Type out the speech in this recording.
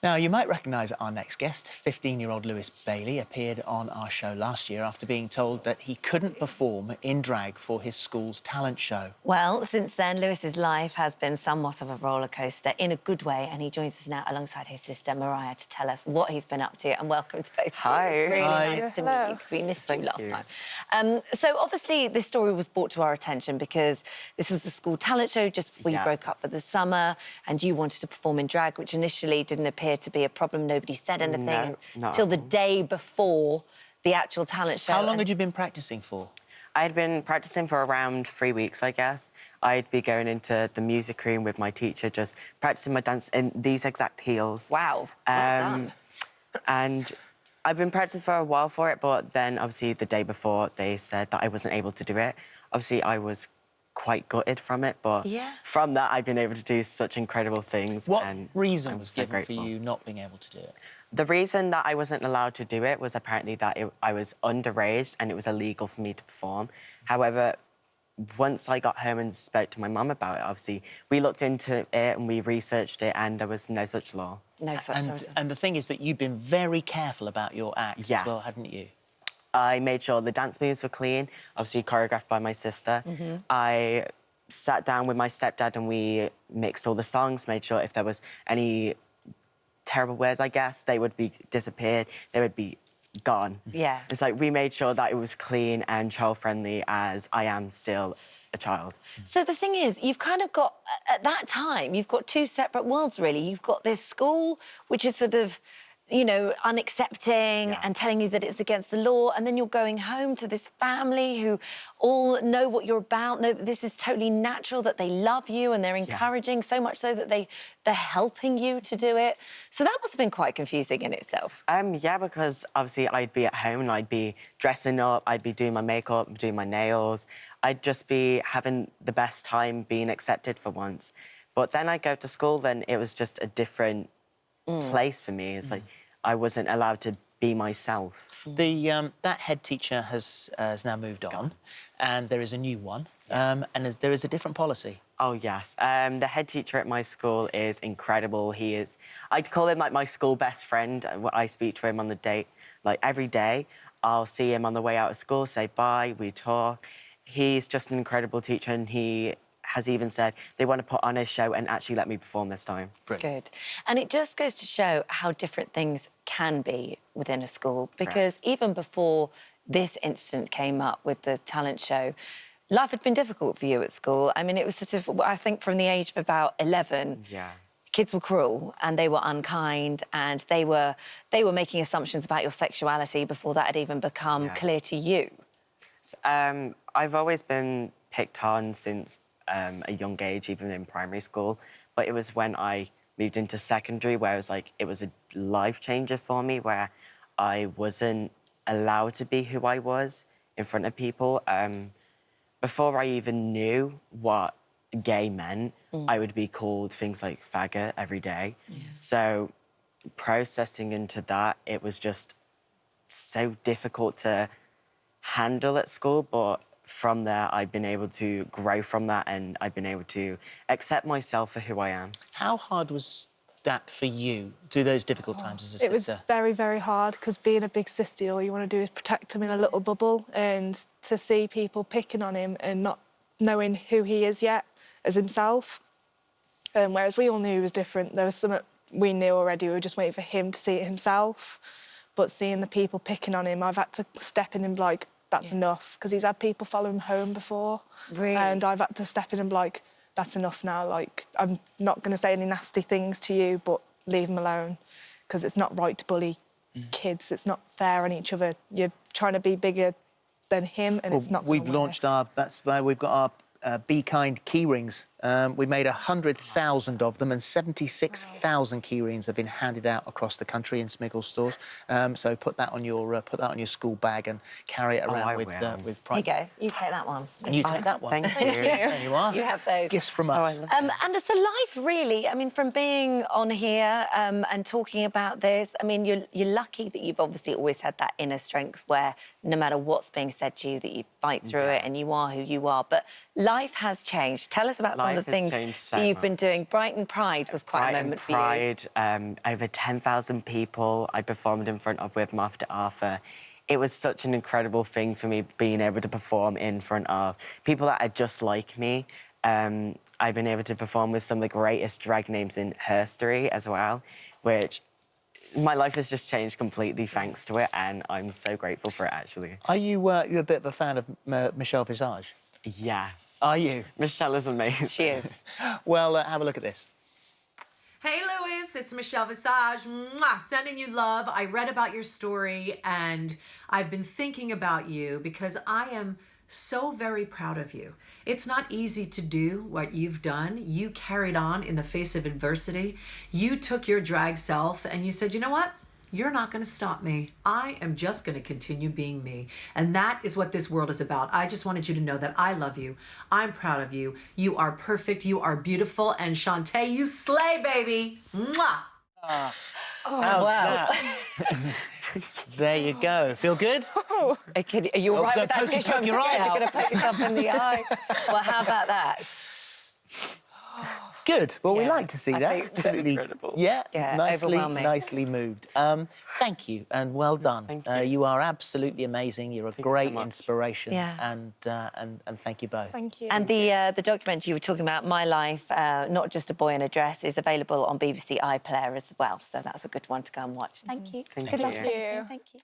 Now, you might recognise our next guest. 15-year-old Lewis Bailey appeared on our show last year after being told that he couldn't perform in drag for his school's talent show. Well, since then, Lewis's life has been somewhat of a rollercoaster in a good way, and he joins us now alongside his sister Mariah to tell us what he's been up to. And welcome to both of you. Hi. It's really Hi. nice to meet you because we missed you last you. time. So obviously, this story was brought to our attention because this was the school talent show just before you broke up for the summer, and you wanted to perform in drag, which initially didn't appear to be a problem. Nobody said anything until the day before the actual talent show. How long had you been practising for? I'd been practising for around 3 weeks, I guess. I'd be going into the music room with my teacher, just practising my dance in these exact heels. Wow, well done. And I've been practising for a while for it, but then, obviously, the day before, they said that I wasn't able to do it. Obviously, I was quite gutted from it, but from that, I've been able to do such incredible things. What and reason I'm was so given grateful. for you not being able to do it? The reason that I wasn't allowed to do it was apparently that I was underage and it was illegal for me to perform. However, once I got home and spoke to my mum about it, obviously, we looked into it and we researched it and there was no such law. No such law. And the thing is that you've been very careful about your act as well, haven't you? I made sure the dance moves were clean, obviously choreographed by my sister. I sat down with my stepdad and we mixed all the songs, made sure if there was any terrible words, I guess, they would be disappeared, they would be gone. Yeah. It's like we made sure that it was clean and child-friendly, as I am still a child. So the thing is, you've kind of got, at that time, you've got two separate worlds, really. You've got this school, which is sort of, you know, unaccepting and telling you that it's against the law, and then you're going home to this family who all know what you're about, know that this is totally natural, that they love you and they're encouraging, so much so that they're helping you to do it. So that must have been quite confusing in itself. Yeah, because obviously I'd be at home and I'd be dressing up, I'd be doing my makeup, doing my nails. I'd just be having the best time being accepted for once. But then I go to school, then it was just a different place for me. It's like I wasn't allowed to be myself. That head teacher has now moved on, and there is a new one, and there is a different policy. Oh, yes. The head teacher at my school is incredible. He is... I'd call him, like, my school best friend. I speak to him on the date, like, every day. I'll see him on the way out of school, say bye, we talk. He's just an incredible teacher, and he has even said they want to put on a show and actually let me perform this time. Brilliant. Good. And it just goes to show how different things can be within a school, because even before this incident came up with the talent show, life had been difficult for you at school. I mean, it was sort of, I think from the age of about 11, kids were cruel and they were unkind and they were making assumptions about your sexuality before that had even become clear to you. I've always been picked on since a young age, even in primary school. But it was when I moved into secondary where it was a life changer for me, where I wasn't allowed to be who I was in front of people. Before I even knew what gay meant, I would be called things like faggot every day. So processing into that, it was just so difficult to handle at school, but from there, I've been able to grow from that and I've been able to accept myself for who I am. How hard was that for you, through those difficult times as a sister? It was very, very hard, because being a big sister, all you want to do is protect him in a little bubble, and to see people picking on him and not knowing who he is yet as himself. Whereas we all knew he was different. There was something we knew already, we were just waiting for him to see it himself. But seeing the people picking on him, I've had to step in and be like, that's enough, because he's had people follow him home before. Really? And I've had to step in and be like, that's enough now. Like, I'm not going to say any nasty things to you, but leave him alone, because it's not right to bully kids. It's not fair on each other. You're trying to be bigger than him, and it's not. We've launched our... That's why we've got our Be Kind key rings. We made 100,000 of them, and 76,000 key rings have been handed out across the country in Smiggle stores. So put that on your school bag and carry it around with pride. Here you go. You take that one. And you take that one. Thank you. There you are. You have those. Gifts from us. And it's a life, really. I mean, from being on here and talking about this, I mean, you're lucky that you've obviously always had that inner strength where no matter what's being said to you, that you fight through it and you are who you are. But life has changed. Tell us about some of the life has things changed so that you've been much. doing. Brighton Pride was quite a Brighton moment for you. Pride, over 10,000 people I performed in front of with Martha Arthur. It was such an incredible thing for me being able to perform in front of people that are just like me. I've been able to perform with some of the greatest drag names in history as well, which my life has just changed completely thanks to it, and I'm so grateful for it, actually. Are you you a bit of a fan of Michelle Visage? Yeah. Are you? Michelle is amazing. She is. Well, have a look at this. Hey, Louis, it's Michelle Visage. Mwah, sending you love. I read about your story and I've been thinking about you because I am so very proud of you. It's not easy to do what you've done. You carried on in the face of adversity. You took your drag self and you said, you know what? You're not going to stop me. I am just going to continue being me. And that is what this world is about. I just wanted you to know that I love you. I'm proud of you. You are perfect. You are beautiful. And Shantae, you slay, baby. Mwah! How's wow. that? There you go. Feel good? Okay, are you all right with that tissue? I'm your eye scared you're out. going to poke yourself in the eye. Well, how about that? Good. Well, we Yeah, like to see I that. think so. Absolutely. Incredible. Yeah, Yeah, nicely, overwhelming. nicely moved. Thank you and well done. Thank you. You are absolutely amazing. You're a you so great much. inspiration. Yeah. And thank you both. Thank you. And the documentary you were talking about, My Life, Not Just a Boy in a Dress, is available on BBC iPlayer as well. So that's a good one to go and watch. Thank you. Thank Good luck you. with everything. Thank you.